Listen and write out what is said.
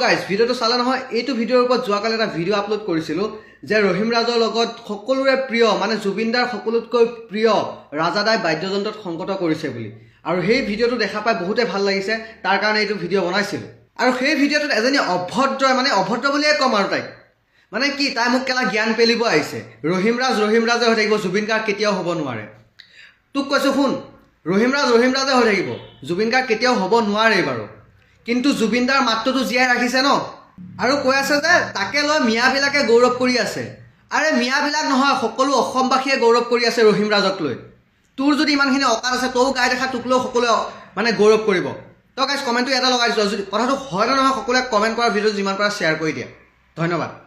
guys ভিডিঅ'টো চালে নহয় এইটো ভিডিঅ'ৰ ওপৰত যোৱাকালি এটা ভিডিঅ' আপলোড কৰিছিলোঁ যে ৰহিম ৰাজৰ লগত সকলোৰে প্ৰিয় মানে জুবিনদাৰ সকলোতকৈ প্ৰিয় ৰাজাদাই বাদ্যযন্ত্ৰত সংগত কৰিছে বুলি আৰু সেই ভিডিঅ'টো দেখা পাই বহুতে ভাল লাগিছে তাৰ কাৰণে এইটো ভিডিঅ' বনাইছিলোঁ আৰু সেই ভিডিঅ'টোত এজনী অভদ্ৰ মানে অভদ্ৰ বুলিয়ে ক'ম আৰু তাইক মানে কি তাই মোক কেলা জ্ঞান পেলিব আহিছে ৰহিম ৰাজে হৈ থাকিব জুবিন গাৰ্গ কেতিয়াও হ'ব নোৱাৰে তোক কৈছোঁ শুন ৰহিম ৰাজে হৈ থাকিব জুবিন গাৰ্গ কেতিয়াও হ'ব নোৱাৰে বাৰু কিন্তু জুবিনদাৰ মাতটোতো জীয়াই ৰাখিছে ন আৰু কৈ আছে যে তাকে লৈ মিয়াবিলাকে গৌৰৱ কৰি আছে আৰে মিয়াবিলাক নহয় সকলো অসমবাসীয়ে গৌৰৱ কৰি আছে ৰহিম ৰাজক লৈ তোৰ যদি ইমানখিনি অকাত আছে তও গাই দেখা তোক লৈ সকলোৱে মানে গৌৰৱ কৰিব তই গাইজ কমেণ্টটো এটা লগাই দিছোঁ যদি কথাটো হয় নে নহয় সকলোৱে কমেণ্ট কৰা ভিডিঅ' যিমান পাৰা শ্বেয়াৰ কৰি দিয়া ধন্যবাদ